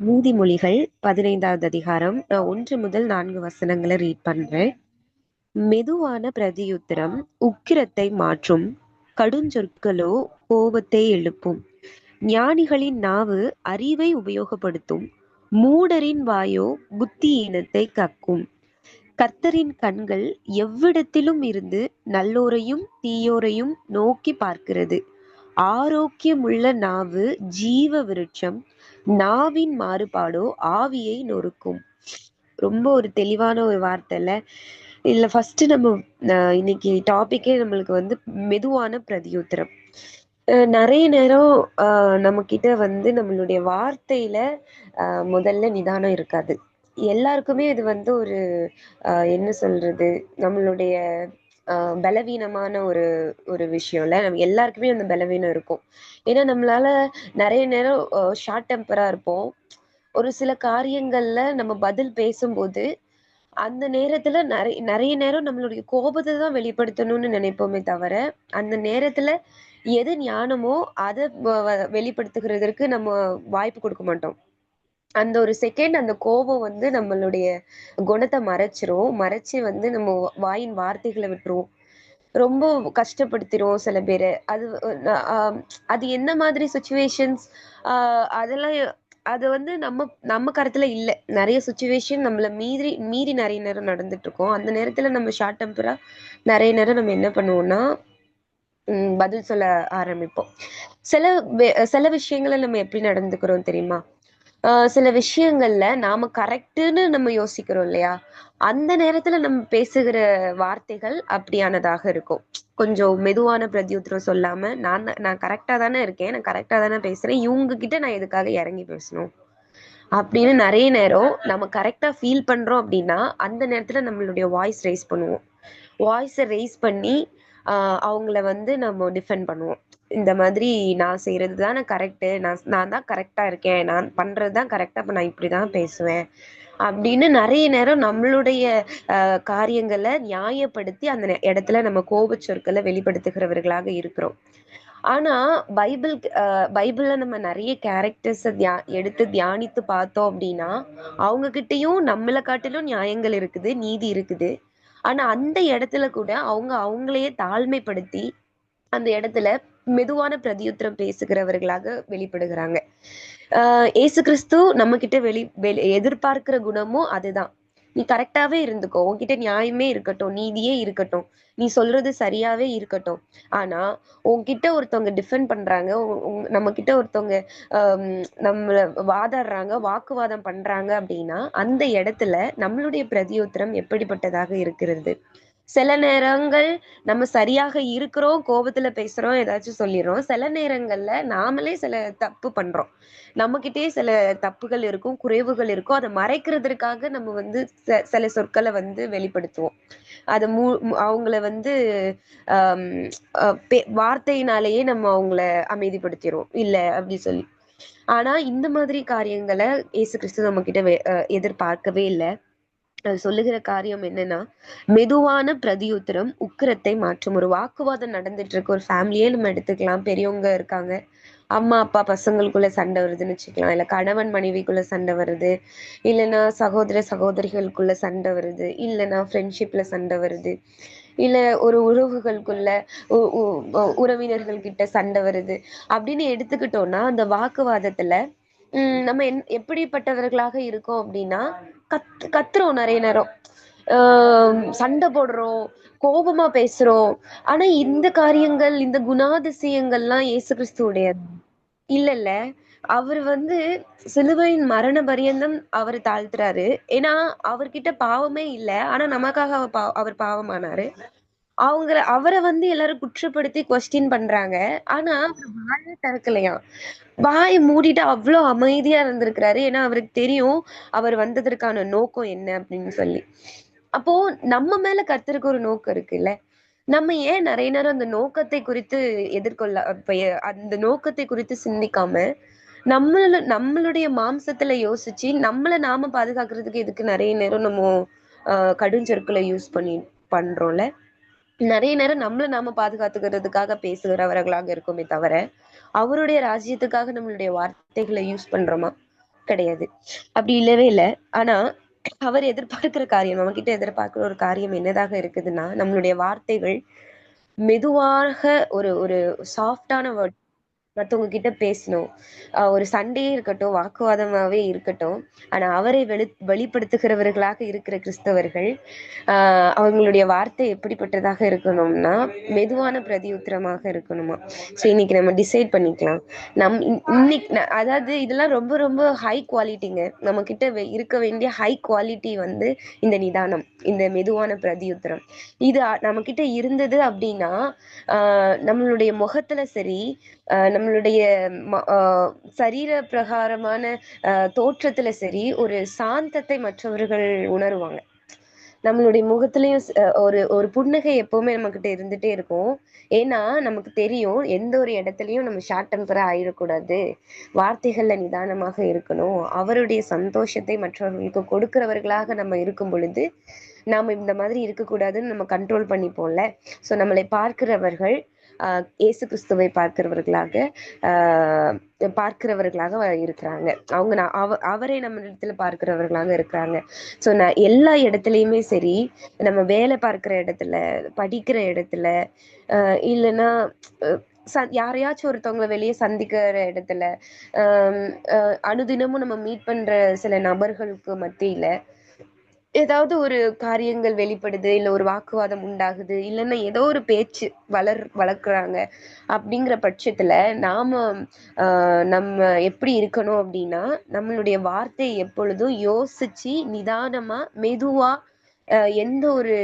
நீதிமொழிகள் 15வது அதிகாரம். நான் 1 முதல் 4 வசனங்களை ரீட் பண்றேன். மெதுவான பிரதியுத்தரம் உக்கிரத்தை மாற்றும், கடுஞ்சொற்களோ கோபத்தை எழுப்பும். ஞானிகளின் நாவு அறிவை உபயோகப்படுத்தும், மூடரின் வாயோ புத்தியீனத்தை கக்கும். கர்த்தரின் கண்கள் எவ்விடத்திலும் இருந்து நல்லோரையும் தீயோரையும் நோக்கி பார்க்கிறது. ஆரோக்கியமுள்ள நாவு ஜீவ விருட்சம், நாவின் மாறுபாடோ ஆவியை நொறுக்கும். ரொம்ப ஒரு தெளிவான ஒரு வார்த்தை இல்ல. இதுல ஃபர்ஸ்ட் நம்ம இன்னைக்கு டாபிக்கே நம்மளுக்கு வந்து மெதுவான பிரதியுத்தரம். நிறைய நேரம் நம்ம கிட்ட வந்து நம்மளுடைய வார்த்தையில முதல்ல நிதானம் இருக்காது. எல்லாருக்குமே இது வந்து ஒரு என்ன சொல்றது, நம்மளுடைய பலவீனமான ஒரு ஒரு விஷயம்ல. நம்ம எல்லாருக்குமே அந்த பலவீனம் இருக்கும். ஏன்னா நம்மளால நிறைய நேரம் ஷார்ட் டெம்பரா இருப்போம். ஒரு சில காரியங்கள்ல நம்ம பதில் பேசும்போது அந்த நேரத்துல நிறைய நேரம் நம்மளுடைய கோபத்தை தான் வெளிப்படுத்தணும்னு நினைப்போமே தவிர, அந்த நேரத்துல எது ஞானமோ அதை வெளிப்படுத்துகிறதற்கு நம்ம வாய்ப்பு கொடுக்க மாட்டோம். அந்த ஒரு செகண்ட் அந்த கோபம் வந்து நம்மளுடைய குணத்தை மறைச்சு வந்து நம்ம வாயின் வார்த்தைகளை விட்டுருவோம். ரொம்ப கஷ்டப்படுத்திரும் சில பேரை. அது அது என்ன மாதிரி சுச்சுவேஷன்ஸ் அதெல்லாம் அது வந்து நம்ம நம்ம கருத்துல இல்ல. நிறைய சுச்சுவேஷன் நம்மள மீறி மீறி நிறைய நேரம் நடந்துட்டு இருக்கோம். அந்த நேரத்துல நம்ம ஷார்ட் டெம்பரா நிறைய நேரம் நம்ம என்ன பண்ணுவோம்னா பதில் சொல்ல ஆரம்பிப்போம். சில சில விஷயங்களை நம்ம எப்படி நடந்துக்கிறோம் தெரியுமா? சில விஷயங்கள்ல நாம கரெக்ட்டுன்னு நம்ம யோசிக்கிறோம் இல்லையா? அந்த நேரத்துல நம்ம பேசுகிற வார்த்தைகள் அப்படியானதாக இருக்கும். கொஞ்சம் மெதுவான பிரதியுத்தரம் சொல்லாம, நான் கரெக்ட்டா தானே இருக்கேன். நான் கரெக்ட்டா தானே பேசுறேன். இவங்க கிட்ட நான் எதுக்காக இறங்கி பேசணும்? அப்படின்னு நிறைய நேரம் நம்ம கரெக்ட்டா ஃபீல் பண்றோம் அப்படின்னா, அந்த நேரத்துல நம்மளுடைய வாய்ஸ் ரைஸ் பண்ணுவோம். வாய்ஸ ரைஸ் பண்ணி அவங்கள வந்து நம்ம டிஃபெண்ட் பண்ணுவோம். இந்த மாதிரி நான் செய்யறது தானே கரெக்ட்டு. நான் தான் கரெக்ட்டா இருக்கேன். நான் பண்றது தான் கரெக்ட்டா. அப்ப நான் இப்படிதான் பேசுவேன். அப்படின்னு நிறைய நேரம் நம்மளுடைய காரியங்களை நியாயப்படுத்தி அந்த இடத்துல நம்ம கோபச் சொற்களை வெளிப்படுத்துகிறவர்களாக இருக்கிறோம். ஆனா பைபிள்ல நம்ம நிறைய கேரக்டர்ஸ எடுத்து தியானித்து பார்த்தோம் அப்படின்னா, அவங்க கிட்டயும் நம்மளை காட்டிலும் நியாயங்கள் இருக்குது, நீதி இருக்குது. ஆனா அந்த இடத்துல கூட அவங்க அவங்களையே தாழ்மைப்படுத்தி அந்த இடத்துல மெதுவான பிரதியுத்தரம் பேசுகிறவர்களாக வெளிப்படுகிறாங்க. இயேசு கிறிஸ்து நம்ம கிட்ட எதிர்பார்க்கிற குணமும் அதுதான். நீ கரெக்டாவே இருந்துக்கோ, உன்கிட்ட நியாயமே இருக்கட்டும், நீதியே இருக்கட்டும், நீ சொல்றது சரியாவே இருக்கட்டும். ஆனா உன்கிட்ட ஒருத்தவங்க டிஃபெண்ட் பண்றாங்க, நம்ம கிட்ட ஒருத்தவங்க நம்மள வாதாடுறாங்க, வாக்குவாதம் பண்றாங்க அப்படின்னா அந்த இடத்துல நம்மளுடைய பிரதியுத்தரம் எப்படிப்பட்டதாக இருக்கிறது? சில நேரங்கள் நம்ம சரியாக இருக்கிறோம், கோபத்துல பேசுறோம், ஏதாச்சும் சொல்லிடுறோம். சில நேரங்கள்ல நாமளே சில தப்பு பண்றோம். நம்மகிட்டயே சில தப்புகள் இருக்கும், குறைவுகள் இருக்கும். அதை மறைக்கிறதற்காக நம்ம வந்து சில சொற்களை வந்து வெளிப்படுத்துவோம். அதை அவங்கள வந்து ஆஹ் வார்த்தையினாலேயே நம்ம அவங்கள அமைதிப்படுத்திடுவோம். இல்ல அப்படி சொல்லி. ஆனா இந்த மாதிரி காரியங்களை இயேசு கிறிஸ்து நம்ம கிட்ட எதிர்பார்க்கவே இல்லை. அது சொல்லுகிற காரியம் என்னன்னா, மெதுவான பிரதியுத்தரம் உக்கிரத்தை மாற்றும். ஒரு வாக்குவாதம் நடந்துட்டு இருக்கு. ஒரு ஃபேமிலியே நம்ம எடுத்துக்கலாம். பெரியவங்க இருக்காங்க. அம்மா அப்பா பசங்களுக்குள்ள சண்டை வருதுன்னு வச்சுக்கலாம். இல்ல கணவன் மனைவிக்குள்ள சண்டை வருது. இல்லைன்னா சகோதர சகோதரிகளுக்குள்ள சண்டை வருது. இல்லைன்னா ஃப்ரெண்ட்ஷிப்ல சண்டை வருது. இல்ல ஒரு உறவுகளுக்குள்ள உறவினர்கள் கிட்ட சண்டை வருது அப்படின்னு எடுத்துக்கிட்டோம்னா, அந்த வாக்குவாதத்துல நம்ம எப்படிப்பட்டவர்களாக இருக்கோம் அப்படின்னா, கத்துறோம் நிறைய நேரம். சண்டை போடுறோம், கோபமா பேசுறோம். ஆனா இந்த காரியங்கள், இந்த குணாதிசயங்கள்லாம் இயேசு கிறிஸ்துவுடையது இல்லல்ல. அவரு வந்து சிலுவையின் மரண பரியந்தம் அவரு தாழ்த்துறாரு. ஏன்னா அவர்கிட்ட பாவமே இல்ல. ஆனா நமக்காக அவர் பாவமானாரு. அவரை வந்து எல்லாரும் குற்றப்படுத்தி கொஸ்டின் பண்றாங்க. ஆனா அவர் வாயே திறக்கலையாம். வாய மூடிட்டு அவ்வளோ அமைதியா இருந்திருக்கிறாரு. ஏன்னா அவருக்கு தெரியும் அவர் வந்ததற்கான நோக்கம் என்ன அப்படின்னு சொல்லி. அப்போ நம்ம மேல கர்த்தருக்கு ஒரு நோக்கம் இருக்குல்ல. நம்ம ஏன் நிறைய நேரம் அந்த நோக்கத்தை குறித்து அந்த நோக்கத்தை குறித்து சிந்திக்காம நம்மளுடைய மாம்சத்துல யோசிச்சு நம்மள நாம பாதுகாக்கிறதுக்கு இதுக்கு நிறைய நேரம் நம்ம கடுஞ்சொற்களை யூஸ் பண்றோம்ல. நிறைய நேரம் நம்மள நாம பாதுகாத்துக்கிறதுக்காக பேசுகிறவர்களாக இருக்குமே தவிர, அவருடைய ராஜ்யத்துக்காக நம்மளுடைய வார்த்தைகளை யூஸ் பண்றோமா? கிடையாது. அப்படி இல்லவே இல்ல. ஆனா அவர் எதிர்பார்க்கிற காரியம், நம்ம கிட்ட எதிர்பார்க்கிற ஒரு காரியம் என்னதாக இருக்குதுன்னா, நம்மளுடைய வார்த்தைகள் மெதுவாக ஒரு ஒரு சாஃப்ட்டான வேர்ட் மத்தவங்க கிட்ட பேசணும். ஒரு சண்டையே இருக்கட்டும், வாக்குவாதமாவே இருக்கட்டும். ஆனா அவரை வெளிப்படுத்துகிறவர்களாக இருக்கிற கிறிஸ்தவர்கள், ஆ அவங்களுடைய வார்த்தை எப்படிப்பட்டதாக இருக்கணும்னா, மெதுவான பிரதியுத்தரமாக இருக்கணுமா. ஸோ இன்னைக்கு நம்ம டிசைட் பண்ணிக்கலாம். இன்னைக்கு அதாவது இதெல்லாம் ரொம்ப ரொம்ப ஹை குவாலிட்டிங்க. நம்ம கிட்ட இருக்க வேண்டிய ஹை குவாலிட்டி வந்து இந்த நிதானம், இந்த மெதுவான பிரதியுத்தரம். இது நம்ம கிட்ட இருந்தது அப்படின்னா, நம்மளுடைய முகத்துல சரி, நம்மளுடைய சரீர பிரகாரமான தோற்றத்துல சரி, ஒரு சாந்தத்தை மற்றவர்கள் உணருவாங்க. நம்மளுடைய முகத்திலயும் ஒரு ஒரு புன்னகை எப்பவுமே நம்மகிட்ட இருந்துட்டே இருக்கும். ஏன்னா நமக்கு தெரியும் எந்த ஒரு இடத்துலயும் நம்ம ஷார்ட் டெம்பரா ஆயிடக்கூடாது. வார்த்தைகள்ல நிதானமாக இருக்கணும். அவருடைய சந்தோஷத்தை மற்றவர்களுக்கு கொடுக்கிறவர்களாக நம்ம இருக்கும் பொழுது, நாம இந்த மாதிரி இருக்கக்கூடாதுன்னு நம்ம கண்ட்ரோல் பண்ணிப்போம்ல. ஸோ நம்மளை பார்க்கிறவர்கள் இயேசு கிறிஸ்துவை பார்க்கிறவர்களாக ஆஹ் பார்க்கிறவர்களாக இருக்கிறாங்க. அவங்க அவரை நம்ம இடத்துல பார்க்கிறவர்களாக இருக்கிறாங்க. ஸோ நான் எல்லா இடத்துலயுமே சரி, நம்ம வேலை பார்க்கிற இடத்துல, படிக்கிற இடத்துல, இல்லைன்னா யாரையாச்சும் ஒருத்தவங்களை வெளியே சந்திக்கிற இடத்துல, ஆஹ் அனுதினமும் நம்ம மீட் பண்ற சில நபர்களுக்கு மத்தியில ஏதாவது ஒரு காரியங்கள் வெளிப்படுது, இல்ல ஒரு வாக்குவாதம் உண்டாகுது, இல்லைன்னா ஏதோ ஒரு பேச்சு வளர்க்குறாங்க அப்படிங்கிற பட்சத்துல நாம நம்ம எப்படி இருக்கணும் அப்படின்னா, நம்மளுடைய வார்த்தை எப்பொழுதும் யோசிச்சு நிதானமா மெதுவா எந்த ஒரு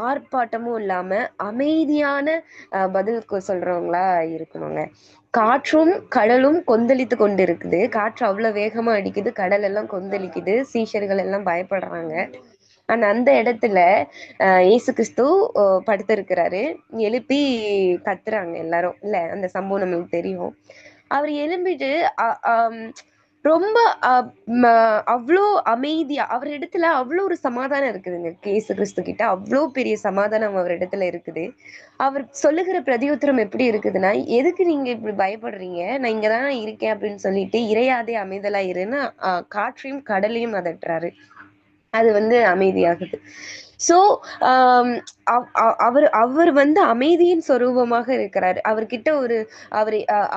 ஆர்ப்பாட்டமும் இல்லாம அமைதியான பதில் சொல்றவங்களா இருக்கணுங்க. காற்றும் கடலும் கொந்தளித்து கொண்டு இருக்குது. காற்று அவ்வளவு வேகமா அடிக்குது, கடல் எல்லாம் கொந்தளிக்குது, சீஷர்கள் எல்லாம் பயப்படுறாங்க. ஆனா அந்த இடத்துல இயேசு கிறிஸ்து படுத்திருக்கிறாரு. எழுப்பி கத்துறாங்க எல்லாரும் இல்ல, அந்த சம்பவம் நம்மளுக்கு தெரியும். அவர் எழும்பிட்டு ரொம்ப அவ்வளோ அமைதியா அவர் இடத்துல அவ்வளோ ஒரு சமாதானம் இருக்குதுங்க. இயேசு கிறிஸ்து கிட்ட அவ்வளோ பெரிய சமாதானம் அவர் இடத்துல இருக்குது. அவர் சொல்லுகிற பிரதியுத்தரம் எப்படி இருக்குதுன்னா, எதுக்கு நீங்க இப்படி பயப்படுறீங்க, நான் இங்கதான் இருக்கேன் அப்படின்னு சொல்லிட்டு இறையாதே அமைதலா இருன்னு காற்றையும் கடலையும் அதட்டுறாரு. அது வந்து அமைதியாகுது. ஸோ அவர் அவர் வந்து அமைதியின் சொரூபமாக இருக்கிறாரு. அவர்கிட்ட ஒரு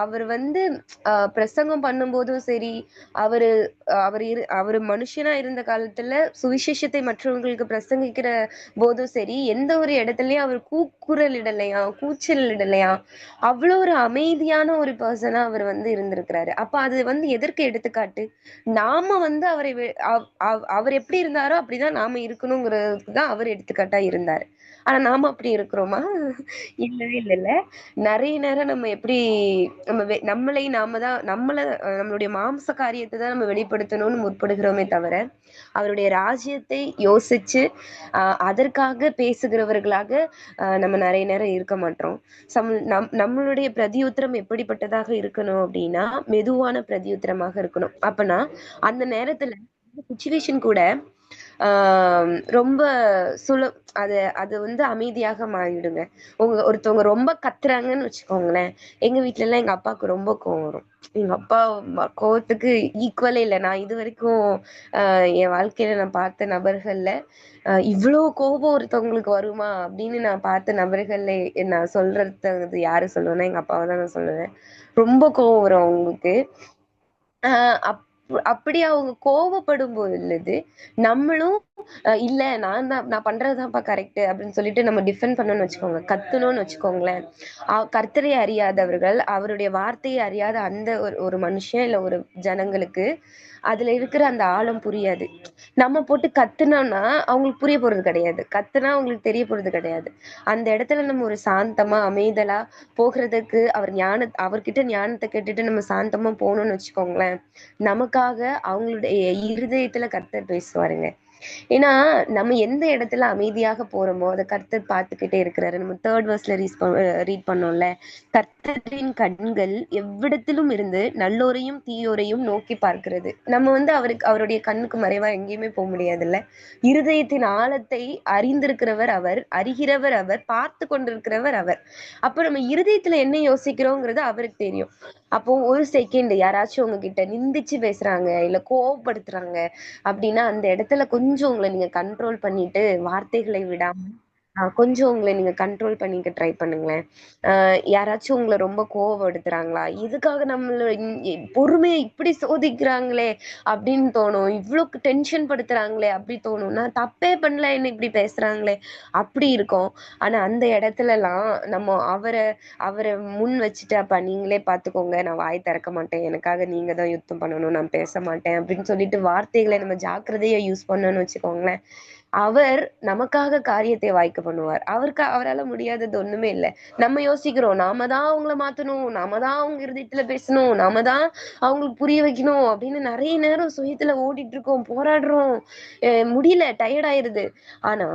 அவர் வந்து பிரசங்கம் பண்ணும்போதும் சரி, அவரு அவரு மனுஷனா இருந்த காலத்துல சுவிசேஷத்தை மற்றவங்களுக்கு பிரசங்கிக்கிற போதும் சரி, எந்த ஒரு இடத்துலயும் அவர் கூக்குரல் இடலையா, கூச்சல் இடலையா, அவ்வளோ ஒரு அமைதியான ஒரு பர்சனா அவர் வந்து இருந்திருக்கிறாரு. அப்ப அது வந்து எதற்கு எடுத்துக்காட்டு? நாம வந்து அவர் எப்படி இருந்தாரோ அப்படிதான் நாம இருக்கணுங்கிறதுக்கு தான் அவர் எடுத்துக்காட்டா இருந்தாரு. ஆனா நாம அப்படி இருக்கிறோமா? இல்லவே இல்லல்ல. நெறைய நேரம் நம்ம எப்படி நம்மளை நாம தான் நம்மளுடைய மாம்ச காரியத்த தான் நம்ம வெளிப்படுத்தணும்னு முற்படுகிறோமே தவிர, அவருடைய ராஜ்யத்தை யோசிச்சு அதற்காக பேசுகிறவர்களாக நம்ம நெறைய நேரம் இருக்க மாட்றோம். நம்மளுடைய பிரதியுத்தரம் எப்படிப்பட்டதாக இருக்கணும் அப்படின்னா, மெதுவான பிரதியுத்தரமாக இருக்கணும். அப்பன்னா அந்த நேரத்துல சிச்சுவேஷன் கூட ரொம்ப சுல அது அது வந்து அமைதியாக மாறிடுங்க. ஒருத்தவங்க ரொம்ப கத்துறாங்கன்னு வச்சுக்கோங்களேன். எங்க வீட்லலாம் எங்க அப்பாவுக்கு ரொம்ப கோவம் வரும். எங்க அப்பா கோவத்துக்கு ஈக்குவலே இல்ல. நான் இதுவரைக்கும் என் வாழ்க்கையில நான் பார்த்த நபர்கள்ல இவ்ளோ கோபம் ஒருத்தவங்களுக்கு வருமா அப்படின்னு நான் பார்த்த நபர்கள்ல நான் சொல்றது யாரு சொல்லுவேன்னா, எங்க அப்பாவ தான் நான் சொல்லுவேன். ரொம்ப கோவம் வரும் அவங்களுக்கு. அ அப் அப்படி அவங்க கோவப்படும் பொழுது, நம்மளும் இல்ல நான் பண்றதுதான்ப்பா கரெக்ட் அப்படின்னு சொல்லிட்டு நம்ம டிஃபெண்ட் பண்ணணும்னு வச்சுக்கோங்க. கத்தணும்னு வச்சுக்கோங்களேன். கர்த்தரை அறியாதவர்கள், அவருடைய வார்த்தையை அறியாத அந்த ஒரு ஒரு மனுஷன் இல்ல ஒரு ஜனங்களுக்கு அதுல இருக்கிற அந்த ஆழம் புரியாது. நம்ம போட்டு கத்துனோம்னா அவங்களுக்கு புரிய போறது கிடையாது. கத்துனா அவங்களுக்கு தெரிய போறது கிடையாது. அந்த இடத்துல நம்ம ஒரு சாந்தமா, அமைதலா போகிறதுக்கு அவர்கிட்ட ஞானத்த கேட்டுட்டு நம்ம சாந்தமா போனோம்னு வச்சுக்கோங்களேன். நமக்காக அவங்களுடைய இருதயத்துல கர்த்தர் பேசுவாருங்க. ஏன்னா நம்ம எந்த இடத்துல அமைதியாக போறோமோ அதை கர்த்தர் பார்த்துக்கிட்டே இருக்கிறாரு. நம்ம தேர்ட் வர்ஸ்ல ரீட் பண்ணோம்ல, கர்த்தரின் கண்கள் எவ்விடத்திலும் இருந்து நல்லோரையும் தீயோரையும் நோக்கி பார்க்கிறது. நம்ம அவருடைய கண்ணுக்கு மறைவா எங்கேயுமே போக முடியாதுல்ல. இருதயத்தின் ஆழத்தை அறிந்திருக்கிறவர் அவர், அறிகிறவர் அவர், பார்த்து கொண்டிருக்கிறவர் அவர். அப்ப நம்ம இருதயத்துல என்ன யோசிக்கிறோங்கிறது அவருக்கு தெரியும். அப்போ ஒரு செகண்ட் யாராச்சும் உங்ககிட்ட நிந்திச்சு பேசுறாங்க இல்ல கோவப்படுத்துறாங்க அப்படின்னா அந்த இடத்துல கொஞ்சம் உங்களை நீங்க கண்ட்ரோல் பண்ணிட்டு வார்த்தைகளை விடாம கொஞ்சம் உங்களை நீங்க கண்ட்ரோல் பண்ணிக்க ட்ரை பண்ணுங்களேன். யாராச்சும் உங்களை ரொம்ப கோவப்படுத்துறாங்களா, இதுக்காக நம்மள பொறுமையை இப்படி சோதிக்கிறாங்களே அப்படின்னு தோணும். இவ்வளவு டென்ஷன் படுத்துறாங்களே அப்படி தோணும். நான் தப்பே பண்ணல, என்ன இப்படி பேசுறாங்களே அப்படி இருக்கும். ஆனா அந்த இடத்துல எல்லாம் நம்ம அவரை அவரை முன் வச்சுட்டு, அப்ப நீங்களே பாத்துக்கோங்க, நான் வாய் திறக்க மாட்டேன், எனக்காக நீங்க தான் யுத்தம் பண்ணணும், நான் பேச மாட்டேன் அப்படின்னு சொல்லிட்டு வார்த்தைகளை நம்ம ஜாக்கிரதையா யூஸ் பண்ணோம்னு வச்சுக்கோங்களேன், அவர் நமக்காக காரியத்தை வாய்க்க பண்ணுவார். அவரால முடியாதது ஒண்ணுமே இல்ல. நம்ம யோசிக்கிறோம், நாம தான் அவங்கள மாத்தணும், நாம தான் அவங்க இருதயத்துல பேசணும், நாம தான் அவங்களுக்கு புரிய வைக்கணும் அப்படின்னு நிறைய நேரம் சுயத்துல ஓடிட்டு இருக்கோம், போராடுறோம். முடியல, டயர்ட் ஆயிருது. ஆனா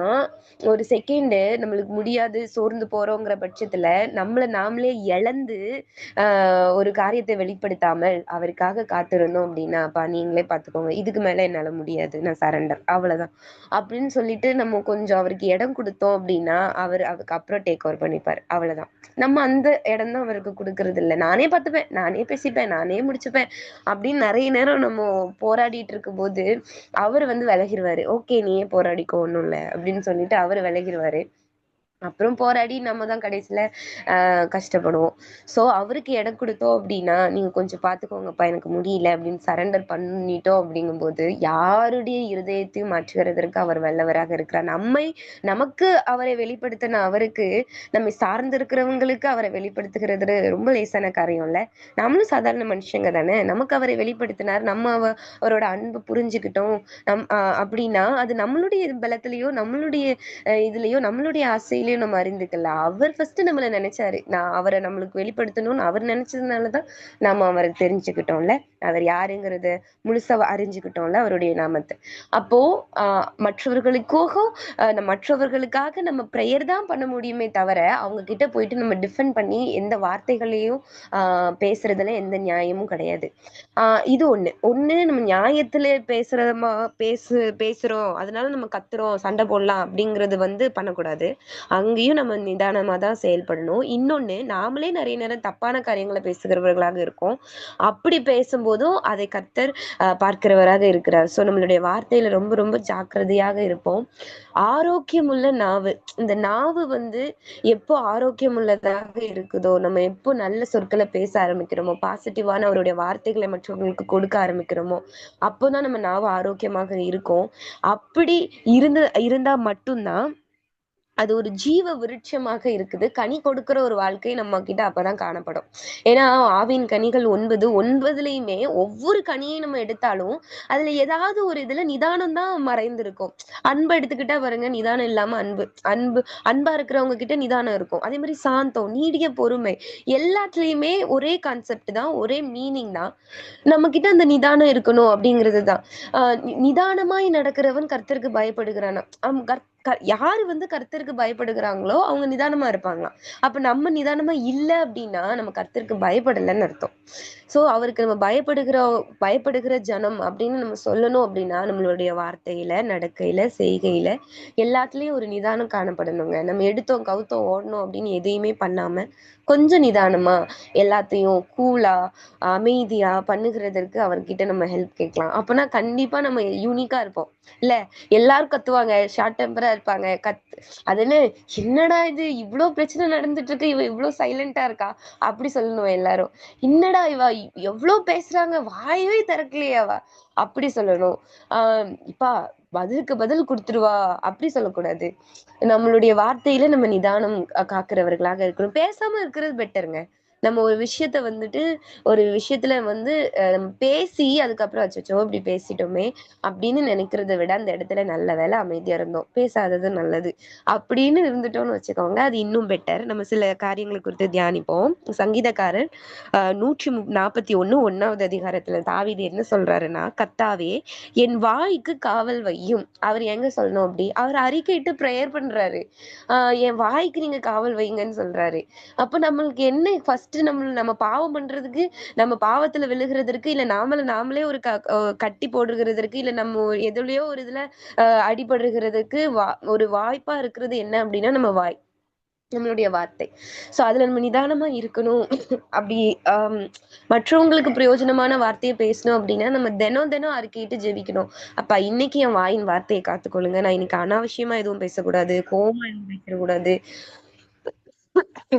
ஒரு செகண்ட் நம்மளுக்கு முடியாது, சோர்ந்து போறோங்கிற பட்சத்துல நம்மள நாமளே இழந்து ஒரு காரியத்தை வெளிப்படுத்தாமல் அவருக்காக காத்திருந்தோம் அப்படின்னா, அப்பா நீங்களே பாத்துக்கோங்க, இதுக்கு மேல என்னால முடியாது, நான் சரண்டர், அவ்வளவுதான் அப்படின்னு சொல்லிட்டு நம்ம கொஞ்சம் அவருக்கு இடம் கொடுத்தோம் அப்படின்னா அவருக்கு அப்புறம் டேக் ஓவர் பண்ணிப்பாரு. அவ்வளவுதான். நம்ம அந்த இடம் தான் அவருக்கு கொடுக்கறது இல்ல. நானே பார்த்துப்பேன், நானே பேசிப்பேன், நானே முடிச்சுப்பேன் அப்படின்னு நிறைய நேரம் நம்ம போராடிட்டு இருக்கும் போது அவர் விலகிருவாரு. ஓகே, நீயே போராடிக்கோ, ஒண்ணும் இல்ல அப்படின்னு சொல்லிட்டு அவரு விலகிருவாரு. அப்புறம் போராடி நம்ம தான் கடைசியில கஷ்டப்படுவோம். சோ அவருக்கு இடம் கொடுத்தோம் அப்படின்னா, நீங்க கொஞ்சம் பாத்துக்கோங்கப்பா, எனக்கு முடியல அப்படின்னு சரண்டர் பண்ணிட்டோம் அப்படிங்கும்போது, யாருடைய இருதயத்தையும் மாற்றுகிறதற்கு அவர் வல்லவராக இருக்கிறார். நமக்கு அவரை வெளிப்படுத்தின அவருக்கு நம்மை சார்ந்து இருக்கிறவங்களுக்கு அவரை வெளிப்படுத்துகிறது ரொம்ப லேசான காரியம் இல்ல. நம்மளும் சாதாரண மனுஷங்க தானே. நமக்கு அவரை வெளிப்படுத்தினார், நம்ம அவரோட அன்பு புரிஞ்சுக்கிட்டோம் அப்படின்னா அது நம்மளுடைய பலத்திலயோ நம்மளுடைய இதுலயோ நம்மளுடைய ஆசையிலயோ நம்ம அறிந்துக்கல. அவர் ஃபர்ஸ்ட் நம்மள நினைச்சாரு. நான் அவரை நம்மளுக்கு வெளிப்படுத்தணும்னு அவர் நினைச்சதுனாலதான் நாம அவரை தெரிஞ்சுக்கிட்டோம்ல. அவர் யாருங்கிறத முழுசா அறிஞ்சுக்கிட்டோம்ல, அவருடைய நாமத்தை. அப்போ மற்றவர்களுக்காக மற்றவர்களுக்காக நம்ம ப்ரேயர் தான் பண்ண முடியுமே தவிர அவங்க கிட்ட போயிட்டு நம்ம டிஃபெண்ட் பண்ணி எந்த வார்த்தைகளையும் பேசுறதுல எந்த நியாயமும் கிடையாது. இது ஒண்ணு நம்ம நியாயத்துல பேசுறோம் அதனால நம்ம கத்துறோம், சண்டை போடலாம் அப்படிங்கறது பண்ணக்கூடாது. அங்கேயும் நம்ம நிதானமா தான் செயல்படணும். இன்னொன்னு, நாமளே நிறைய நேரம் தப்பான காரியங்களை பேசுகிறவர்களாக இருக்கோம். அப்படி பேசும்போதும் அதை கர்த்தர் பார்க்கிறவராக இருக்கிறார். சோ நம்மளுடைய வார்த்தையில ரொம்ப ரொம்ப ஜாக்கிரதையாக இருப்போம். ஆரோக்கியமுள்ள நாவு. இந்த நாவு எப்போ ஆரோக்கியம் உள்ளதாக இருக்குதோ, நம்ம எப்போ நல்ல சொற்களை பேச ஆரம்பிக்கிறோமோ, பாசிட்டிவான அவருடைய வார்த்தைகளை மற்றவங்களுக்கு கொடுக்க ஆரம்பிக்கிறோமோ, அப்போதான் நம்ம நாவு ஆரோக்கியமாக இருக்கும். அப்படி இருந்தா மட்டும்தான் அது ஒரு ஜீவ விருட்சமாக இருக்குது. கனி கொடுக்கிற ஒரு வாழ்க்கை நம்ம கிட்ட அப்பதான் காணப்படும். ஏன்னா ஆவின் கனிகள் 9, 9லயுமே ஒவ்வொரு கனியை நம்ம எடுத்தாலும் அதுல ஏதாவது ஒரு இதுல நிதானம் தான் மறைந்திருக்கும். அன்பு எடுத்துக்கிட்டா பாருங்க, நிதானம் இல்லாம அன்பு. அன்பா இருக்கிறவங்க கிட்ட நிதானம் இருக்கும். அதே மாதிரி சாந்தம், நீடிய பொறுமை, எல்லாத்துலயுமே ஒரே கான்செப்ட் தான், ஒரே மீனிங் தான். நம்ம கிட்ட அந்த நிதானம் இருக்கணும் அப்படிங்கிறது தான். நிதானமாய் நடக்கிறவன் கர்த்தருக்கு பயப்படுகிறானா. யாரு கர்த்தருக்கு பயப்படுகிறாங்களோ அவங்க நிதானமா இருப்பாங்களாம். அப்ப நம்ம நிதானமா இல்ல அப்படின்னா நம்ம கர்த்தருக்கு பயப்படலைன்னு அர்த்தம். சோ அவருக்கு நம்ம பயப்படுகிற ஜனம் அப்படின்னு நம்ம சொல்லணும் அப்படின்னா நம்மளுடைய வார்த்தையில, நடக்கையில, செய்கையில எல்லாத்துலயும் ஒரு நிதானம் காணப்படணுங்க. நம்ம எடுத்தோம் கவுத்தோம் ஓடணும் அப்படின்னு எதையுமே பண்ணாம கொஞ்சம் நிதானமா எல்லாத்தையும் கூலா அமைதியா பண்ணுகிறதற்கு அவர்கிட்ட நம்ம ஹெல்ப் கேட்கலாம். அப்பனா கண்டிப்பா நம்ம யூனிக்கா இருப்போம் இல்ல. எல்லாரும் கத்துவாங்க, ஷார்ட் டெம்பரா இருப்பாங்க. அதுன்னு என்னடா இது இவ்ளோ பிரச்சனை நடந்துட்டு இருக்கு, இவ இவ்ளோ சைலண்டா இருக்கா அப்படி சொல்லணும் எல்லாரும். என்னடா இவ எவ்ளோ பேசுறாங்க, வாயவே திறக்கலையே அவ அப்படி சொல்லணும். இப்பா பதிலுக்கு பதில் கொடுத்துருவா அப்படி சொல்லக்கூடாது. நம்மளுடைய வார்த்தையில நம்ம நிதானம் காக்குறவர்களாக இருக்கணும். பேசாம இருக்கிறது பெட்டருங்க. நம்ம ஒரு விஷயத்த வந்துட்டு ஒரு விஷயத்துல வந்து பேசி அதுக்கப்புறம் அச்சச்சோ இப்படி பேசிட்டோமே அப்படின்னு நினைக்கிறத விட அந்த இடத்துல நல்ல வேளை அமைதியா இருந்தோம். பேசாதது நல்லது. அப்படின்னு இருந்துட்டோம்னு வச்சுக்கோங்க, அது இன்னும் பெட்டர். நம்ம சில காரியங்கள குறித்து தியானிப்போம். சங்கீதக்காரர் 141 1வது அதிகாரத்துல தாவீது என்ன சொல்றாருன்னா, "கர்த்தாவே என் வாய்க்கு காவல் வையும்." அவர் எங்க சொல்லணும் அப்படி? அவர் அறிக்கையிட்டு பிரேயர் பண்றாரு. அ என் வாய்க்கு நீங்க காவல் வைங்கன்னு சொல்றாரு. அப்ப நம்மளுக்கு என்ன ஃபர்ஸ்ட் நம்ம பாவம் பண்றதுக்கு, நம்ம பாவத்துல விழுகிறதற்கு, இல்ல நாமல நாமளே ஒரு க அ கட்டி போடுகிறதற்கு, இல்ல நம்ம எதுலயோ ஒரு இதுல அடிபடுகிறதுக்கு ஒரு வாய்ப்பா இருக்கிறது என்ன அப்டின்னா, நம்ம வாய். நம்மளுடைய வார்த்தை. சோ அதுல நம்ம நிதானமா இருக்கணும். அப்படி அம் மற்றவங்களுக்கு பிரயோஜனமான வார்த்தைய பேசணும் அப்டின்னா, நம்ம தினம் தினம் அறிக்கையிட்டு ஜெபிக்கணும். அப்பா இன்னைக்கு என் வாயின் வார்த்தைய காத்துக்கொள்ளுங்க. நான் இன்னைக்கு அனாவசியமா எதுவும் பேசக்கூடாது. கோவமா எதுவும் பேசிறக்கூடாது.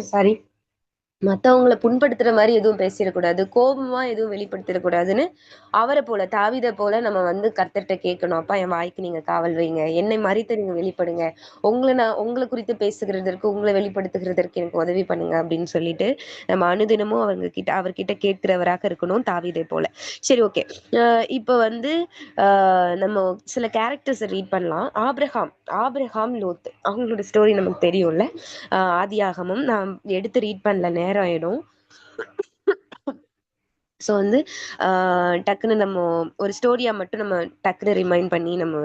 சாரி. மத்தவங்கள புண்படுத்துற மாரி எதுவும் பேசிறக்கூடாது. கோபமா எதுவும் வெளிப்படுத்திறக்கூடாதுன்னு, அவர போல தாவீத போல நம்ம வந்து கர்த்தர்ட்ட கேட்கணும். அப்பா என் வாய்க்கு நீங்க காவல் வைங்க. என்னை மறித்து நீங்க வெளிப்படுங்க. உங்கள குறித்து பேசுகிறதற்கு, உங்கள வெளிப்படுத்துகிறதற்கு எனக்கு உதவி பண்ணுங்க அப்படின்னு சொல்லிட்டு, நம்ம அனுதினமும் அவர்கிட்ட கேட்கிறவராக இருக்கணும் தாவீதை போல. சரி ஓகே. அ இப்ப வந்து அ நம்ம சில கேரக்டர்ஸ ரீட் பண்ணலாம். ஆபிரகாம், லோத் அவங்களோட ஸ்டோரி நமக்கு தெரியும்ல. ஆதியாகமம் நான் எடுத்து ரீட் பண்ணல நேரம் ஆயிடும். ஸோ வந்து டக்குன்னு நம்ம ஒரு ஸ்டோரியா மட்டும் நம்ம டக்குன்னு ரிமைண்ட் பண்ணி நம்ம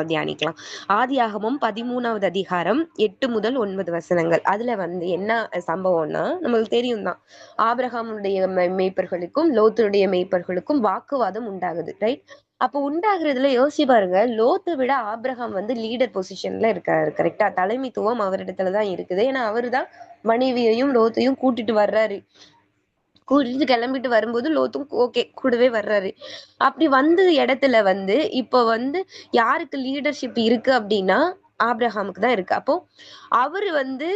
தியானிக்கலாம். ஆதியாகமம் 13வது அதிகாரம் 8 முதல் 9 வசனங்கள். அதுல வந்து என்ன சம்பவம்னா நம்மளுக்கு தெரியும் தான். ஆபிரகாமுடைய மேய்ப்பர்களுக்கும் லோத்துடைய மேய்ப்பர்களுக்கும் வாக்குவாதம் உண்டாகுது. ரைட்? அப்போ உண்டாகிறதுல யோசிச்சு பாருங்க. லோத்தை விட ஆபிரகாம் வந்து லீடர் பொசிஷன்ல இருக்காரு. கரெக்டா? தலைமைத்துவம் அவரிடத்துல தான் இருக்குது. ஏன்னா அவருதான் மனைவியையும் லோத்தையும் கூட்டிட்டு வர்றாரு. கூட்டிட்டு கிளம்பிட்டு வரும்போது லோத்தும் ஓகே கூடவே வர்றாரு. அப்படி வந்த இடத்துல வந்து இப்ப வந்து யாருக்கு லீடர்ஷிப் இருக்கு அப்படின்னா ஆபிரகாமுக்கு தான் இருக்கு. அப்போ அவரு வந்து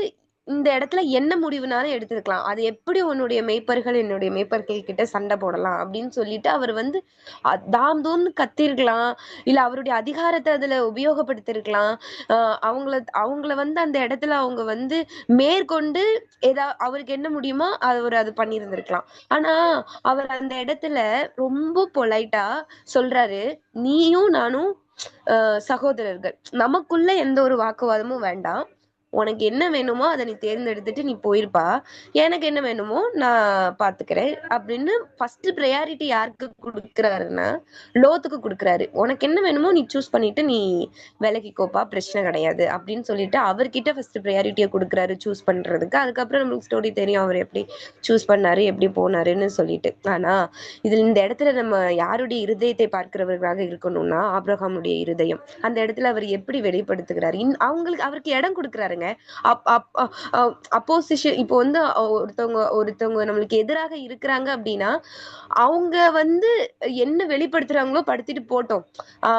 இந்த இடத்துல என்ன முடிவுனாலும் எடுத்திருக்கலாம். அது எப்படி உன்னுடைய மேய்ப்பர்கள் என்னுடைய மேய்ப்பர்கள் கிட்ட சண்டை போடலாம் அப்படின்னு சொல்லிட்டு அவர் வந்து தாம் தூம்னு கத்திருக்கலாம். இல்ல அவருடைய அதிகாரத்தை அதுல உபயோகப்படுத்திருக்கலாம். அவங்கள அவங்கள வந்து அந்த இடத்துல அவங்க வந்து மேற்கொண்டு அவருக்கு என்ன முடியுமோ அவரு அது பண்ணியிருந்திருக்கலாம். ஆனா, அவர் அந்த இடத்துல ரொம்ப பொலைட்டா சொல்றாரு, "நீயும் நானும் சகோதரர்கள். நமக்குள்ள எந்த ஒரு வாக்குவாதமும் வேண்டாம். உனக்கு என்ன வேணுமோ அத நீ தேர்ந்தெடுத்துட்டு நீ போயிருப்பா. எனக்கு என்ன வேணுமோ நான் பாத்துக்கிறேன்." அப்படின்னு ஃபர்ஸ்ட் பிரையாரிட்டி யாருக்கு குடுக்குறாருன்னா, லோத்துக்கு குடுக்குறாரு. "உனக்கு என்ன வேணுமோ நீ சூஸ் பண்ணிட்டு நீ விலகிக்கோப்பா, பிரச்சனை கிடையாது." அப்படின்னு சொல்லிட்டு அவர்கிட்ட ஃபர்ஸ்ட் பிரையாரிட்டிய குடுக்குறாரு சூஸ் பண்றதுக்கு. அதுக்கப்புறம் நம்மளுக்கு ஸ்டோரி தெரியும். அவர் எப்படி சூஸ் பண்ணாரு, எப்படி போனாருன்னு சொல்லிட்டு. ஆனா, இதுல இந்த இடத்துல நம்ம யாருடைய இருதயத்தை பார்க்கிறவர்களாக இருக்கணும்னா, ஆபிரகாமுடைய இருதயம். அந்த இடத்துல அவர் எப்படி வெளிப்படுத்துகிறார்? அவருக்கு இடம் குடுக்குறாருங்க. அப் அப் அ அ அப்போசிஷன் இப்போ வந்து ஒருத்தவங்க ஒருத்தவங்க நம்மளுக்கு எதிராக இருக்கிறாங்க அப்படின்னா, அவங்க வந்து என்ன வெளிப்படுத்துறாங்களோ படுத்திட்டு போட்டும். ஆ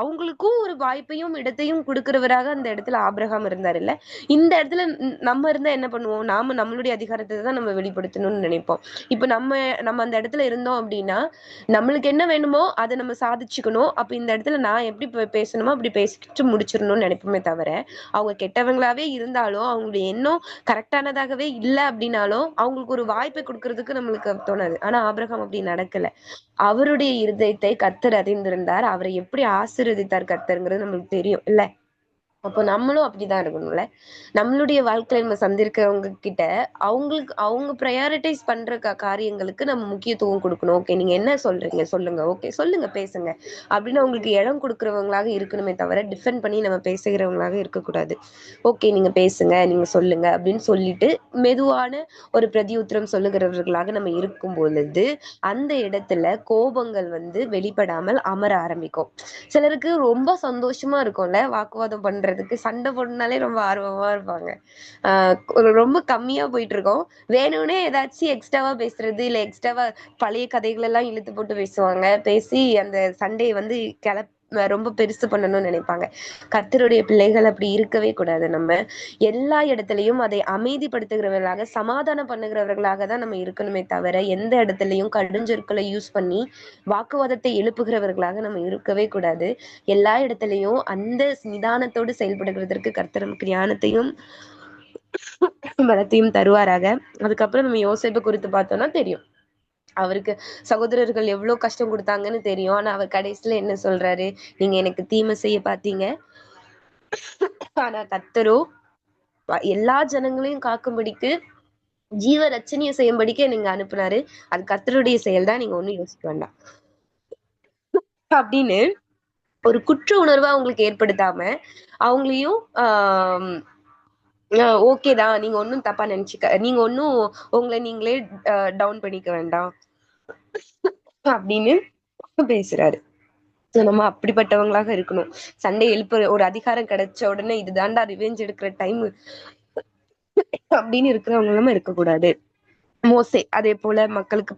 அவங்களுக்கும் ஒரு வாய்ப்பையும், இடத்தையும் குடுக்கிறவராக அந்த இடத்துல ஆபிரகாம் இருந்தாருல்ல. இந்த இடத்துல நம்ம இருந்தா என்ன பண்ணுவோம்? நாம நம்மளுடைய அதிகாரத்த தான் நம்ம வெளிப்படுத்தணும்னு நினைப்போம். இப்ப நம்ம நம்ம அந்த இடத்துல இருந்தோம் அப்படின்னா, நம்மளுக்கு என்ன வேணுமோ அத நம்ம சாதிச்சுக்கணும். அப்ப இந்த இடத்துல நான் எப்படி பேசணுமோ அப்படி பேசிட்டு முடிச்சிரணும்னு நினைப்போமே தவிர, அவங்க கெட்டவங்களாவே இருந்தாலும், அவங்களுடைய எண்ணம் கரெக்ட்டானதாகவே இல்ல அப்படின்னாலும், அவங்களுக்கு ஒரு வாய்ப்பை குடுக்குறதுக்கு நம்மளுக்கு தோணாது. ஆனா ஆபிரகாம் அப்படி நடக்கல. அவருடைய இருதயத்தை கர்த்தர் அறிந்திருந்தார். அவரை எப்படி ஆசீர்வதித்தார் கர்த்தர்ங்கிறது நம்மளுக்கு தெரியும் இல்ல? அப்போ நம்மளும் அப்படிதான் இருக்கணும்ல. நம்மளுடைய வாழ்க்கையில நம்ம சந்திக்கிறவங்க கிட்ட, அவங்க பிரையாரிடைஸ் பண்ற காரியங்களுக்கு நம்ம முக்கியத்துவம் குடுக்கணும். ஓகே நீங்க என்ன சொல்றீங்க? சொல்லுங்க. ஓகே சொல்லுங்க, பேசுங்க. அப்படின்னு அவங்களுக்கு இடம் குடுக்கிறவங்களாக இருக்கணுமே தவிர, டிஃபெண்ட் பண்ணி நம்ம பேசுகிறவங்களாக இருக்கக்கூடாது. ஓகே நீங்க பேசுங்க, நீங்க சொல்லுங்க அப்படின்னு சொல்லிட்டு, மெதுவான ஒரு பிரதியுத்தரம் சொல்லுகிறவர்களாக நம்ம இருக்கும் பொழுது, அந்த இடத்துல கோபங்கள் வந்து வெளிப்படாமல் அமர ஆரம்பிக்கும். சிலருக்கு ரொம்ப சந்தோஷமா இருக்கும்ல, வாக்குவாதம் பண்றதுக்கு. சண்டை போடணும்னாலே ரொம்ப ஆர்வமா இருப்பாங்க. ஆ ரொம்ப கம்மியா போயிட்டுருக்கும். வேணும்னே ஏதாச்சும் எக்ஸ்ட்ராவா பேசுறது, இல்ல எக்ஸ்ட்ராவா பழைய கதைகள் எல்லாம் இழுத்து போட்டு பேசுவாங்க. பேசி அந்த சண்டைய வந்து ரொம்ப பெருசு பண்ணணும்னு நினைப்பாங்க. கர்த்தருடைய பிள்ளைகள் அப்படி இருக்கவே கூடாது நம்ம. எல்லா இடத்துலயும் அதை அமைதிப்படுத்துகிறவர்களாக, சமாதானம் பண்ணுகிறவர்களாக தான் நம்ம இருக்கணுமே தவிர, எந்த இடத்துலயும் கடுஞ்சொற்களை யூஸ் பண்ணி வாக்குவாதத்தை எழுப்புகிறவர்களாக நம்ம இருக்கவே கூடாது. எல்லா இடத்துலயும் அந்த நிதானத்தோடு செயல்படுகிறதற்கு கர்த்தர் நமக்கு ஞானத்தையும் பலத்தையும் தருவாராக. அதுக்கப்புறம் நம்ம யோசேப்பு குறித்து பார்த்தோம்னா தெரியும். அவருக்கு சகோதரர்கள் எவ்வளவு கஷ்டம் கொடுத்தாங்கன்னு தெரியும். ஆனா அவர் கடைசியில என்ன சொல்றாரு? நீங்க எனக்கு தீமை செய்ய பார்த்தீங்க. ஆனா கர்த்தரோ எல்லா ஜனங்களையும் காக்கும்படிக்கு ஜீவ ரட்சணிய செய்யும்படிக்கு நீங்க அனுப்புனாரு. அது கர்த்தருடைய செயல் தான். நீங்க ஒண்ணும் யோசிக்க வேண்டாம். அப்படின்னு ஒரு குற்ற உணர்வா அவங்களுக்கு ஏற்படுத்தாம, அவங்களையும் ஓகே தான். நீங்க ஒண்ணும் தப்பா நீங்க ஒண்ணும் உங்கள நீங்களே டவுன் பண்ணிக்க வேண்டாம் அப்படின்னு பேசுறாரு. So, நம்ம அப்படிப்பட்டவங்களாக இருக்கணும். சண்டை எழுப்புற ஒரு அதிகாரம் கிடைச்ச உடனே இதுதான்டா ரிவெஞ்ச் எடுக்கிற டைம் அப்படின்னு இருக்கிறவங்க நம்ம இருக்கக்கூடாது. மோசே அதே போல மக்களுக்கு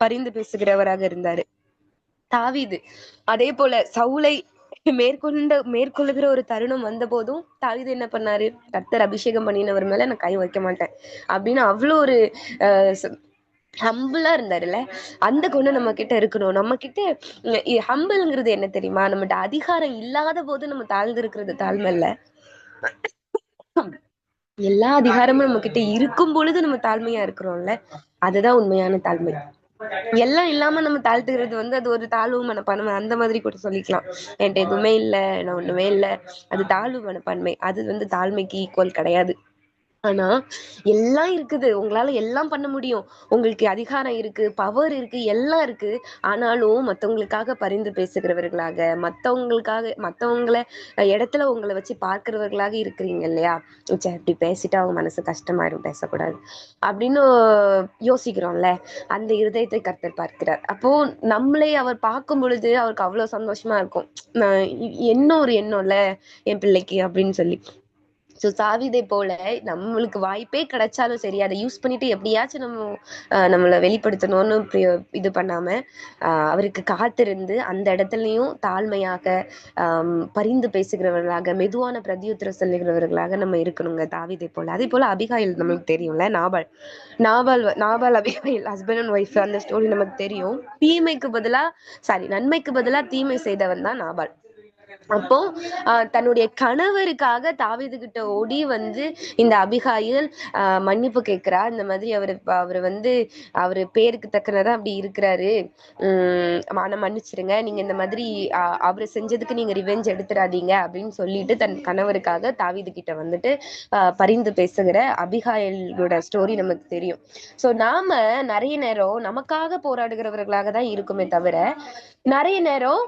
பரிந்து பேசுகிறவராக இருந்தாரு. தாவீது அதே போல சவுலை மேற்கொள்ளுகிற ஒரு தருணம் வந்த போதும் தாவீது என்ன பண்ணாரு? கர்த்தர் அபிஷேகம் பண்ணினவர் மேல நான் கை வைக்க மாட்டேன் அப்படின்னு அவ்வளவு ஒரு ஹம்பிளா இருந்தாருல்ல. அந்த குணம் நம்ம கிட்ட இருக்கணும். நம்ம கிட்ட ஹம்பிள்ங்கிறது என்ன தெரியுமா? நம்மகிட்ட அதிகாரம் இல்லாத போது நம்ம தாழ்ந்து இருக்கிறது தாழ்மை இல்ல. எல்லா அதிகாரமும் நம்ம கிட்ட இருக்கும் பொழுது நம்ம தாழ்மையா இருக்கிறோம்ல, அதுதான் உண்மையான தாழ்மை. எல்லாம் இல்லாம நம்ம தாழ்த்துகிறது அது ஒரு தாழ்வு மனப்பான்மை அந்த மாதிரி கூட சொல்லிக்கலாம். என்கிட்ட எதுவுமே இல்ல, நான் ஒண்ணுமே இல்ல, அது தாழ்வு மனப்பான்மை. அது தாழ்மைக்கு ஈக்குவல் கிடையாது. ஆனா எல்லாம் இருக்குது, உங்களால எல்லாம் பண்ண முடியும், உங்களுக்கு அதிகாரம் இருக்கு, பவர் இருக்கு, எல்லாம் இருக்கு. ஆனாலும் மத்தவங்களுக்காக பரிந்து பேசுகிறவர்களாக, மத்தவங்கள இடத்துல உங்களை வச்சு பார்க்கிறவர்களாக இருக்கிறீங்க இல்லையா? ச்சே இப்படி பேசிட்டா அவங்க மனசு கஷ்டமாயிரும், பேசக்கூடாது அப்படின்னு யோசிக்கிறோம்ல. அந்த இருதயத்தை கர்த்தர் பார்க்கிறார். அப்போ நம்மளை அவர் பார்க்கும் பொழுது அவருக்கு அவ்வளவு சந்தோஷமா இருக்கும். நான் என்ன ஒரு எண்ணம்ல என் பிள்ளைக்கு அப்படின்னு சொல்லி. சோ தாவீதை போல நம்மளுக்கு வாய்ப்பே கிடைச்சாலும் சரி, அதை யூஸ் பண்ணிட்டு எப்படியாச்சும் நம்மளை வெளிப்படுத்தணும்னு இது பண்ணாம அவருக்கு காத்திருந்து அந்த இடத்துலயும் தாழ்மையாக பரிந்து பேசுகிறவர்களாக, மெதுவான பிரதியுத்தரம் சொல்லுகிறவர்களாக நம்ம இருக்கணுங்க தாவீதை போல. அதே போல அபிகாயில் நம்மளுக்கு தெரியும்ல, Nabal Abigail husband and wife அந்த ஸ்டோரி நமக்கு தெரியும். நன்மைக்கு பதிலா தீமை செய்தவன் தான் நாபால். அப்போ தன்னுடைய கணவருக்காக தாவீது கிட்ட ஓடி இந்த அபிகாயில் மன்னிப்பு கேட்கிறா. இந்த மாதிரி அவரு அவரு பேருக்கு தக்கனதான் அப்படி இருக்கிறாரு, ஆனா மன்னிச்சிருங்க, நீங்க இந்த மாதிரி அவரு செஞ்சதுக்கு நீங்க ரிவெஞ்ச் எடுத்துடாதீங்க அப்படின்னு சொல்லிட்டு தன் கணவருக்காக தாவீது கிட்ட பரிந்து பேசுகிற அபிகாயிலோட ஸ்டோரி நமக்கு தெரியும். சோ நாம நிறைய நேரம் நமக்காக போராடுகிறவர்களாக தான் இருக்குமே தவிர, நிறைய நேரம்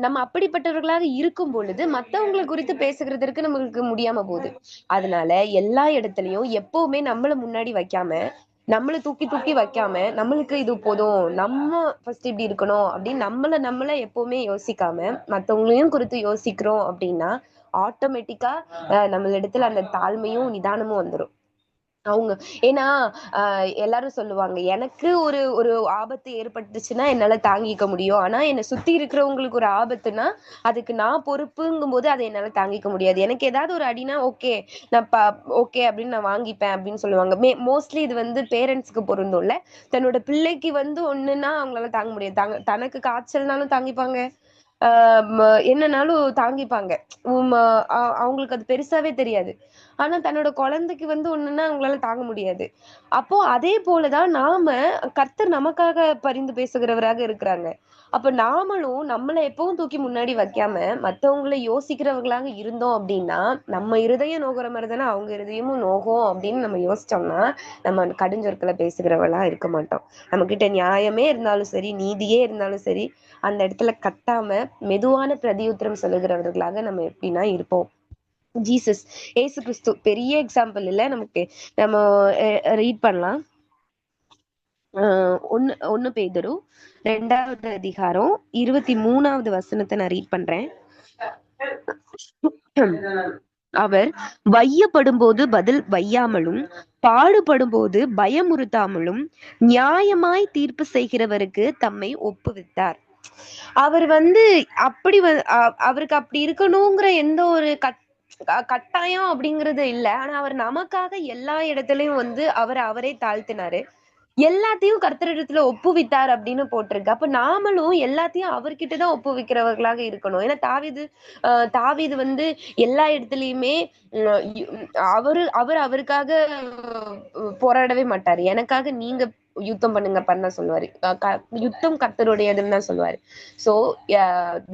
நம்ம அப்படிப்பட்டவர்களாக இருக்கும் பொழுது மத்தவங்களை குறித்து பேசுகிறதற்கு நம்மளுக்கு முடியாம போகுது. அதனால எல்லா இடத்துலயும் எப்பவுமே நம்மள முன்னாடி வைக்காம, நம்மள தூக்கி தூக்கி வைக்காம, நம்மளுக்கு இது போதும், நம்ம ஃபர்ஸ்ட் இப்படி இருக்கணும் அப்படின்னு நம்மள எப்பவுமே யோசிக்காம மத்தவங்களையும் குறித்து யோசிக்கிறோம் அப்படின்னா ஆட்டோமேட்டிக்கா நம்மளிடத்துல அந்த தாழ்மையும் நிதானமும் வந்துரும். அவங்க ஏன்னா எல்லாரும் சொல்லுவாங்க, எனக்கு ஒரு ஒரு ஆபத்து ஏற்பட்டுச்சுன்னா என்னால தாங்கிக்க முடியும், ஆனா என்னை சுத்தி இருக்கிறவங்களுக்கு ஒரு ஆபத்துனா அதுக்கு நான் பொறுப்புங்கும் போது அதை என்னால தாங்கிக்க முடியாது. எனக்கு ஏதாவது ஒரு அடினா ஓகே, நான் ஓகே அப்படின்னு நான் வாங்கிப்பேன் அப்படின்னு சொல்லுவாங்க. மோஸ்ட்லி இது பேரண்ட்ஸ்க்கு பொருந்தும்ல. தன்னோட பிள்ளைக்கு ஒண்ணுன்னா அவங்களால தாங்க முடியாது. தனக்கு காய்ச்சல்னாலும் தாங்கிப்பாங்க, என்னன்னாலும் தாங்கிப்பாங்க. அவங்களுக்கு அது பெருசாவே தெரியாது. ஆனா தன்னோட குழந்தைக்கு ஒண்ணுன்னா அவங்களால தாங்க முடியாது. அப்போ அதே போலதான் கர்த்தர் நமக்காக பரிந்து பேசுகிறவராக இருக்கிறாங்க. அப்ப நாமளும் நம்மள எப்பவும் தூக்கி முன்னாடி வைக்காம மத்தவங்களை யோசிக்கிறவங்களாக இருந்தோம் அப்படின்னா, நம்ம இருதயம் நோகுற மாதிரிதானே அவங்க இருதயமும் நோகும் அப்படின்னு நம்ம யோசிச்சோம்னா நம்ம கடுஞ்சொற்களை பேசுகிறவளா இருக்க மாட்டோம். நம்ம கிட்ட நியாயமே இருந்தாலும் சரி, நீதியே இருந்தாலும் சரி, அந்த இடத்துல கத்தாம மெதுவான பிரதியுத்தரம் சொல்லுகிறவர்களாக நம்ம எப்படின்னா இருப்போம். ஜீசஸ் ஏசு கிறிஸ்து பெரிய எக்ஸாம்பிள் இல்ல நமக்கு. நம்ம ரீட் பண்ணலாம். ஒன்னு பேதுரு 2வது அதிகாரம் 23வது வசனத்தை நான் ரீட் பண்றேன். அவர் வையப்படும் போது பதில் வையாமலும், பாடுபடும் போது பயமுறுத்தாமலும், நியாயமாய் தீர்ப்பு செய்கிறவருக்கு தம்மை ஒப்புவித்தார். அவர் அப்படி அவருக்கு அப்படி இருக்கணுங்கிற எந்த ஒரு கட்டாயம் அப்படிங்கறது இல்ல. ஆனா அவர் நமக்காக எல்லா இடத்துலயும் அவரை தாழ்த்தினாரு. எல்லாத்தையும் கர்த்தரிடத்துல ஒப்புவித்தார் அப்படின்னு போட்டிருக்கு. அப்ப நாமளும் எல்லாத்தையும் அவர்கிட்டதான் ஒப்புவிக்கிறவர்களாக இருக்கணும். ஏன்னா தாவீது வந்து எல்லா இடத்துலயுமே அவரு அவர் அவருக்காக போராடவே மாட்டாரு. எனக்காக நீங்க யுத்தம் பண்ணுங்கப்பான்னு தான் சொல்லுவாரு. யுத்தம் கர்த்தருடையதுன்னு தான் சொல்லுவாரு. சோ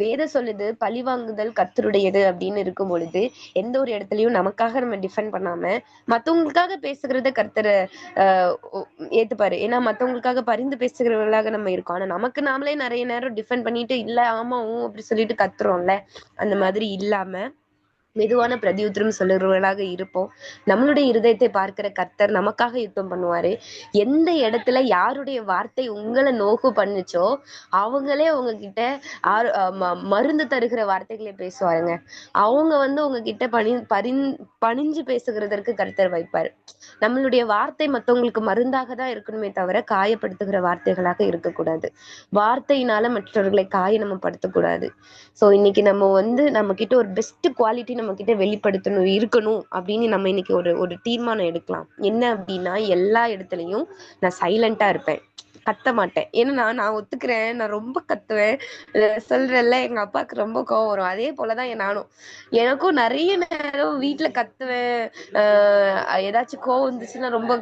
வேதம் சொல்லுது பழிவாங்குதல் கர்த்தருடையது அப்படின்னு இருக்கும் பொழுது எந்த ஒரு இடத்துலயும் நமக்காக நம்ம டிஃபெண்ட் பண்ணாம மத்தவங்களுக்காக பேசுகிறத கர்த்தரை ஏத்துப்பாரு. ஏன்னா மத்தவங்களுக்காக பரிந்து பேசுகிறவர்களாக நம்ம இருக்கோம். ஆனா நமக்கு நாமளே நிறைய நேரம் டிஃபெண்ட் பண்ணிட்டு இல்ல ஆமா அப்படி சொல்லிட்டு கத்துறோம்ல. அந்த மாதிரி இல்லாம மெதுவான பிரதியுத்தரம் சொல்லுறவர்களாக இருப்போம். நம்மளுடைய இருதயத்தை பார்க்கிற கர்த்தர் நமக்காக யுத்தம் பண்ணுவாரு. எந்த இடத்துல யாருடைய வார்த்தை உங்களை நோக்கு பண்ணுச்சோ அவங்களே உங்ககிட்ட மருந்து தருகிற வார்த்தைகளை பேசுவாருங்க. அவங்க வந்து உங்ககிட்ட பணிஞ்சு பேசுகிறதற்கு கர்த்தர் வைப்பாரு. நம்மளுடைய வார்த்தை மத்தவங்களுக்கு மருந்தாக தான் இருக்கணுமே தவிர காயப்படுத்துகிற வார்த்தைகளாக இருக்கக்கூடாது. வார்த்தையினால மற்றவர்களை நம்ம படுத்தக்கூடாது. சோ இன்னைக்கு நம்ம வந்து நம்ம கிட்ட ஒரு பெஸ்ட் குவாலிட்டி நம்ம கிட்ட இருக்கணும் அப்படின்னு நம்ம இன்னைக்கு ஒரு ஒரு தீர்மானம் எடுக்கலாம். என்ன அப்படின்னா எல்லா இடத்துலயும் நான் சைலண்டா இருப்பேன், கத்த மாட்டேன். ஏன்னா நான் ஒத்துக்கிறேன், நான் ரொம்ப கத்துவேன். சொல்றேன்ல எங்க அப்பாவுக்கு ரொம்ப கோவம் வரும். அதே போலதான் நானும். எனக்கும் நிறைய நேரம் வீட்டுல கத்துவேன். ஏதாச்சும் கோவம் வந்துச்சுன்னா ரொம்ப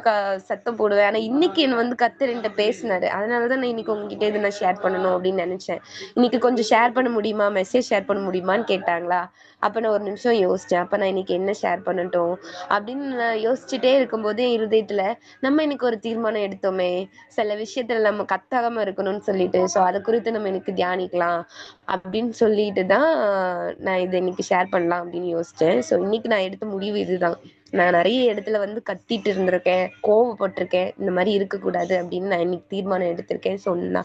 சத்தம் போடுவேன். ஆனா இன்னைக்கு என்ன வந்து கத்தர் என்கிட்ட பேசினாரு. அதனாலதான் நான் இன்னைக்கு உங்ககிட்ட இதை நான் ஷேர் பண்ணணும் அப்படின்னு நினைச்சேன். இன்னைக்கு கொஞ்சம் ஷேர் பண்ண முடியுமா, மெசேஜ் ஷேர் பண்ண முடியுமான்னு கேட்டாங்களா. அப்ப நான் ஒரு நிமிஷம் யோசிச்சேன். அப்ப நான் இன்னைக்கு என்ன ஷேர் பண்ணட்டும் அப்படின்னு நான் யோசிச்சுட்டே இருக்கும்போது என் இருதயத்துல நம்ம இன்னைக்கு ஒரு தீர்மானம் எடுத்தோமே, சில விஷயத்துல நம்ம கத்தாம இருக்கணும்னு சொல்லிட்டு, சோ அதை குறித்து நம்ம இன்னைக்கு தியானிக்கலாம் அப்படின்னு சொல்லிட்டு தான் நான் இதை இன்னைக்கு ஷேர் பண்ணலாம் அப்படின்னு யோசிச்சேன். சோ இன்னைக்கு நான் எடுத்த முடிவு இதுதான். நான் நிறைய இடத்துல வந்து கத்திட்டு இருந்திருக்கேன், கோவப்பட்டிருக்கேன். இந்த மாதிரி இருக்கக்கூடாது அப்படின்னு நான் இன்னைக்கு தீர்மானம் எடுத்திருக்கேன். சொன்னா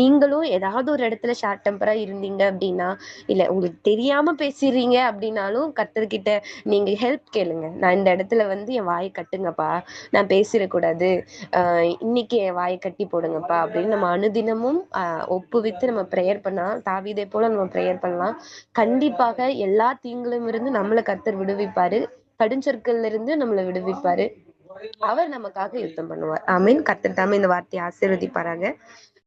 நீங்களும் ஏதாவது ஒரு இடத்துல ஷார்ட் டெம்பரா இருந்தீங்க அப்படின்னா, இல்ல உங்களுக்கு தெரியாம பேசிடுறீங்க அப்படின்னாலும் கர்த்தர்கிட்ட நீங்க ஹெல்ப் கேளுங்க. நான் இந்த இடத்துல வந்து என் வாயை கட்டுங்கப்பா, நான் பேசிடக்கூடாது, இன்னைக்கு என் வாயை கட்டி போடுங்கப்பா அப்படின்னு நம்ம அனுதினமும் ஒப்புவித்து நம்ம ப்ரேயர் பண்ணா, தாவீதை போல நம்ம ப்ரேயர் பண்ணலாம். கண்டிப்பாக எல்லா தீங்கிலும் இருந்து நம்மளை கர்த்தர் விடுவிப்பாரு. கடுஞ்சொற்கள்ல இருந்து நம்மளை விடுவிப்பாரு. அவர் நமக்காக யுத்தம் பண்ணுவார். ஆமீன். கர்த்தர் தாமே இந்த வார்த்தையை ஆசீர்வதிப்பாராங்க.